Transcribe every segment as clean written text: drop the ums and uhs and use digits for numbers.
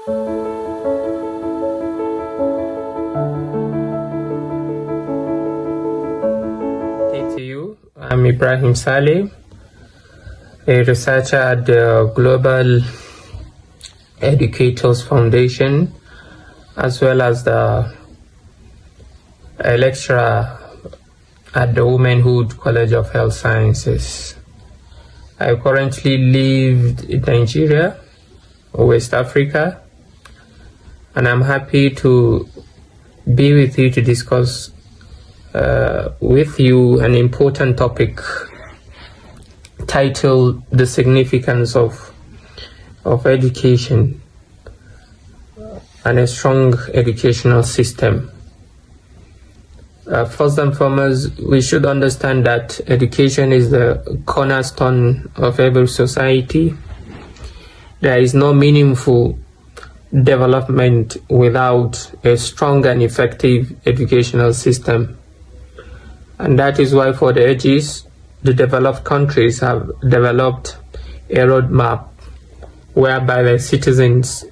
To you, I'm Ibrahim Sale, a researcher at the Global Educators Foundation, as well as a lecturer at the Womenhood College of Health Sciences. I currently live in Nigeria, West Africa, and I'm happy to be with you to discuss with you an important topic titled The Significance of Education and a Strong Educational System. First and foremost, we should understand that education is the cornerstone of every society. There is no meaningful development without a strong and effective educational system. And that is why for the ages, the developed countries have developed a roadmap whereby the citizens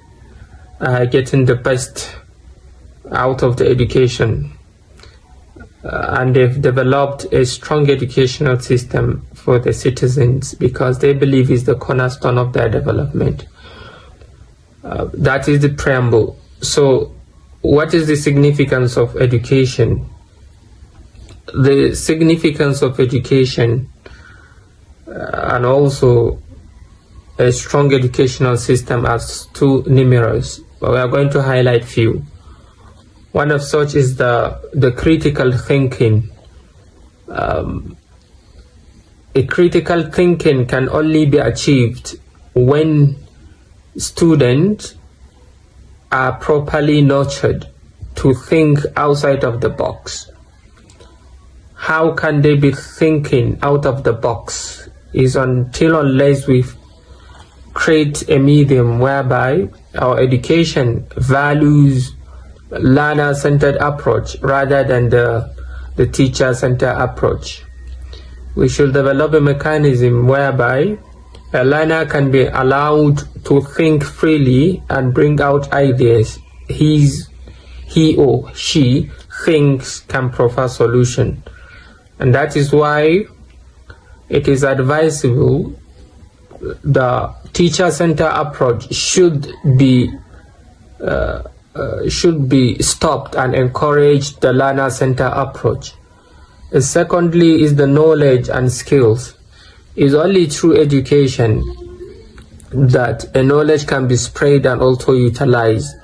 are getting the best out of the education. And they've developed a strong educational system for the citizens because they believe it's the cornerstone of their development. That is the preamble. So what is the significance of education? The significance of education and also a strong educational system are too numerous, but we are going to highlight few. One of such is the critical thinking. A critical thinking can only be achieved when students are properly nurtured to think outside of the box. How can they be thinking out of the box is unless we create a medium whereby our education values learner-centered approach rather than the teacher-centered approach. We should develop a mechanism whereby a learner can be allowed to think freely and bring out ideas he or she thinks can provide solution. And that is why it is advisable the teacher-centered approach should be stopped and encourage the learner-centered approach. Secondly is the knowledge and skills. It's only through education that a knowledge can be spread and also utilized.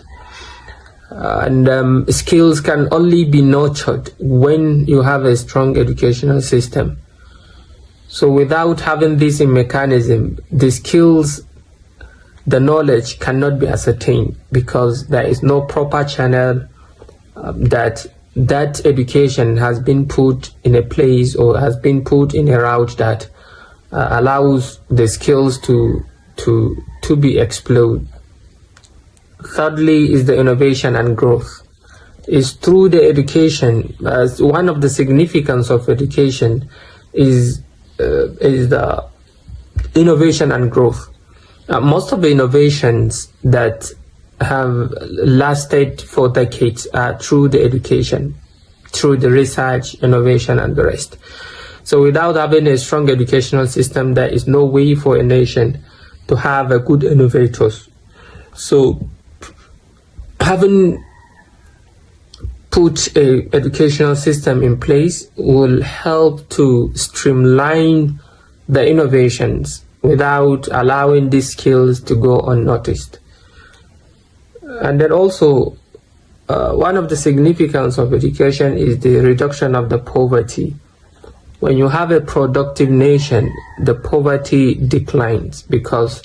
And skills can only be nurtured when you have a strong educational system. So without having this in mechanism, the skills, the knowledge cannot be ascertained because there is no proper channel that education has been put in a place or has been put in a route that allows the skills to be explored. Thirdly is the innovation and growth. It's through the education, as one of the significance of education is the innovation and growth. Most of the innovations that have lasted for decades are through the education, through the research, innovation, and the rest. So without having a strong educational system, there is no way for a nation to have a good innovators. So having put an educational system in place will help to streamline the innovations without allowing these skills to go unnoticed. And then also, one of the significance of education is the reduction of the poverty. When you have a productive nation, the poverty declines because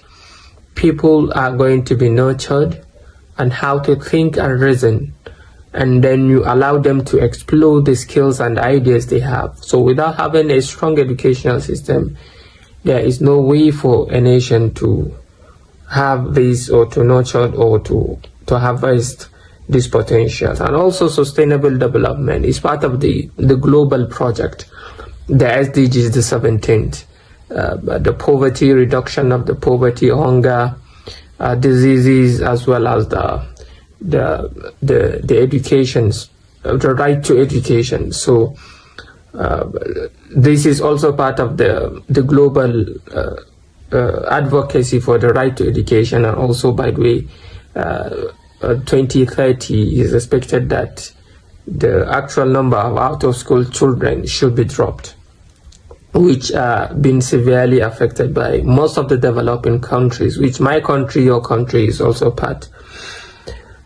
people are going to be nurtured and how to think and reason, and then you allow them to explore the skills and ideas they have. So without having a strong educational system, there is no way for a nation to have this or to nurture or to harvest these potentials. And also sustainable development is part of the global project, the SDGs, the 17th, the poverty, reduction of the poverty, hunger, diseases, as well as the educations, the right to education. So this is also part of the global advocacy for the right to education, and also, by the way, 2030 is expected that the actual number of out-of-school children should be dropped, which are being severely affected by most of the developing countries, which my country, your country, is also part.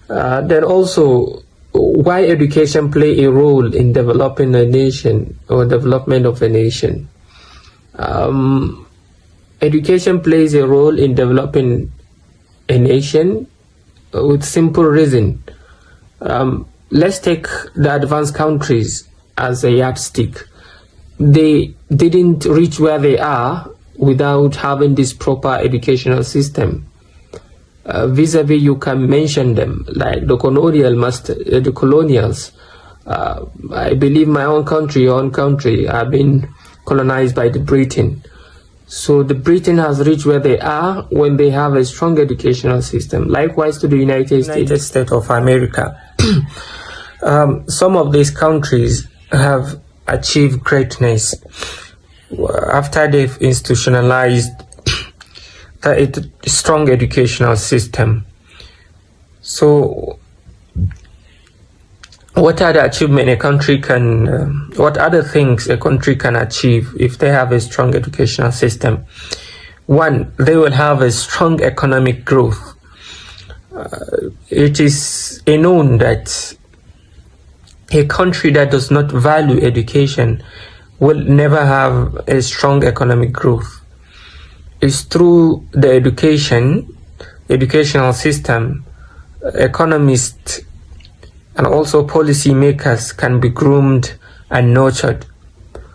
Then also, why education play a role in developing a nation or development of a nation? Education plays a role in developing a nation with simple reason. Let's take the advanced countries as a yardstick. They didn't reach where they are without having this proper educational system. Vis-a-vis, you can mention them, like the colonials. I believe my own country, your own country, have been colonized by the Britain. So the Britain has reached where they are when they have a strong educational system. Likewise to the United States of America. Some of these countries have achieved greatness after they've institutionalized a strong educational system. So what are the achievements a country can, what other things a country can achieve if they have a strong educational system? One, they will have a strong economic growth. It is known that a country that does not value education will never have a strong economic growth. It's through the educational system, economists and also policymakers can be groomed and nurtured.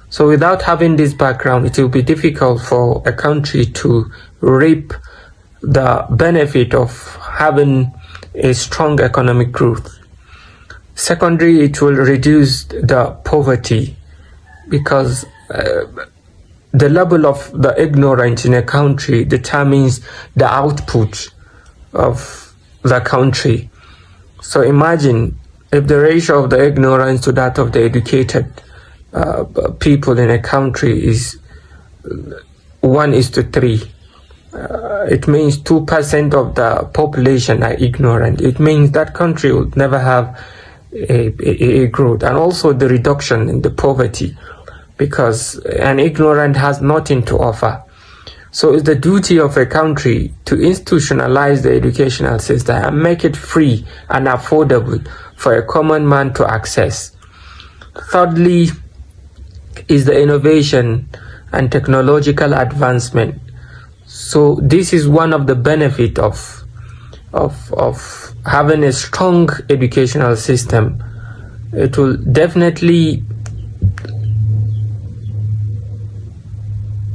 So without having this background, it will be difficult for a country to reap the benefit of having a strong economic growth. Secondly, it will reduce the poverty, because the level of the ignorance in a country determines the output of the country. So imagine if the ratio of the ignorance to that of the educated people in a country is 1:3. It means 2% of the population are ignorant. It means that country would never have a growth. And also the reduction in the poverty, because an ignorant has nothing to offer. So it's the duty of a country to institutionalize the educational system and make it free and affordable for a common man to access. Thirdly is the innovation and technological advancement. So this is one of the benefits of having a strong educational system. It will definitely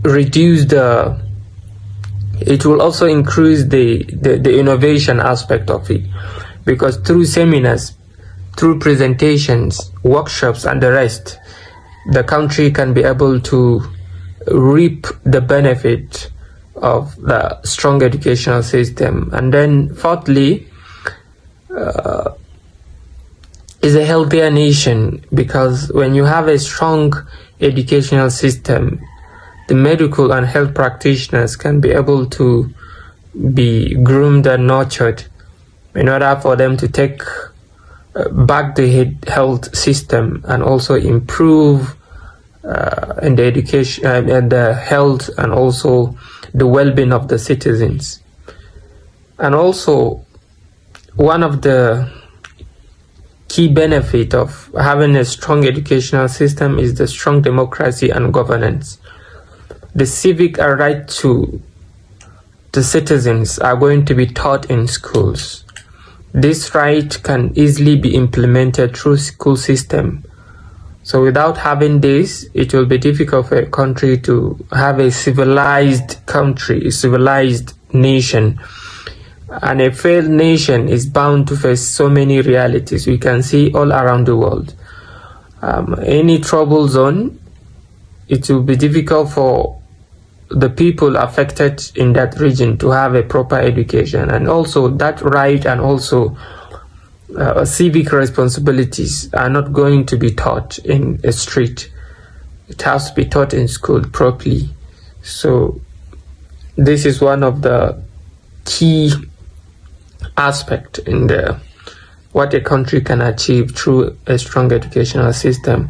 reduce it will also increase the innovation aspect of it, because through seminars, through presentations, workshops and the rest, the country can be able to reap the benefit of the strong educational system. And then fourthly is a healthier nation, because when you have a strong educational system, the medical and health practitioners can be able to be groomed and nurtured in order for them to take back the health system and also improve in the education and the health and also the well-being of the citizens. And also, one of the key benefits of having a strong educational system is the strong democracy and governance. The civic right to the citizens are going to be taught in schools. This right can easily be implemented through school system. So without having this, it will be difficult for a country to have a civilized country, a civilized nation. And a failed nation is bound to face so many realities we can see all around the world. Any trouble zone, it will be difficult for the people affected in that region to have a proper education, and also that right and also civic responsibilities are not going to be taught in a street. It has to be taught in school properly. So this is one of the key aspects in what a country can achieve through a strong educational system.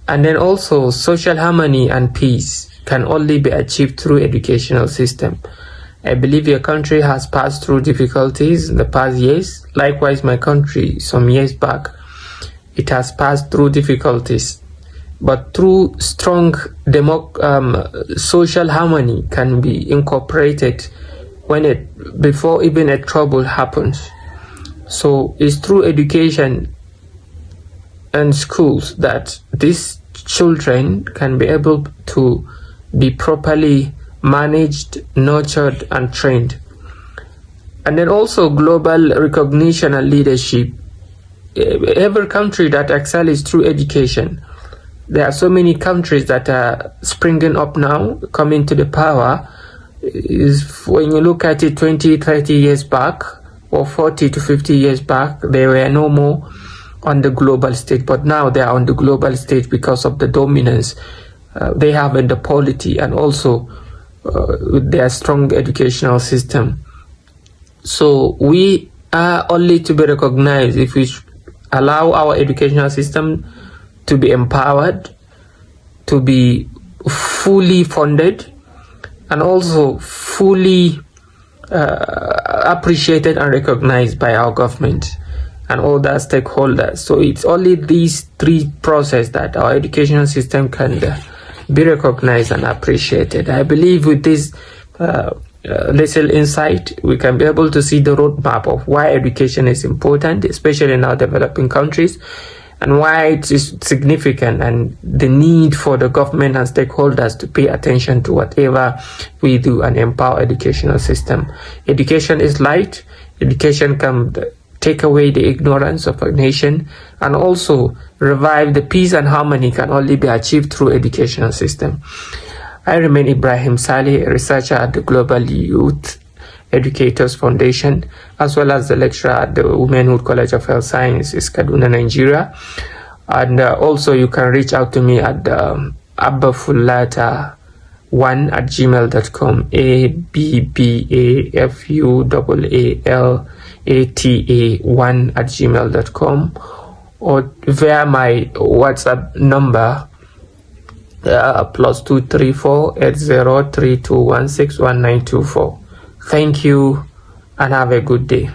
And then also social harmony and peace can only be achieved through educational system. I believe your country has passed through difficulties in the past years. Likewise, my country, some years back, it has passed through difficulties. But through strong social harmony can be incorporated before even a trouble happens. So it's through education and schools that these children can be able to be properly managed, nurtured, and trained. And then also global recognition and leadership. Every country that excels through education. There are so many countries that are springing up now, coming to the power. When you look at it 20, 30 years back, or 40 to 50 years back, they were no more on the global stage, but now they are on the global stage because of the dominance they have in the polity, and also with their strong educational system. So we are only to be recognized if we allow our educational system to be empowered, to be fully funded, and also fully appreciated and recognized by our government and all the stakeholders. So it's only these three processes that our educational system can be recognized and appreciated. I believe with this little insight, we can be able to see the roadmap of why education is important, especially in our developing countries, and why it is significant, and the need for the government and stakeholders to pay attention to whatever we do and empower educational system. Education is light. Education can take away the ignorance of a nation, and also revive the peace and harmony can only be achieved through educational system. I remain Ibrahim Sale, a researcher at the Global Youth Educators Foundation, as well as the lecturer at the Womenhood College of Health Sciences, Kaduna, Nigeria. And also you can reach out to me at abbafulata1@gmail.com, ABBAFUAALATA1@gmail.com, or via my WhatsApp number +234 8032161924. Thank you and have a good day.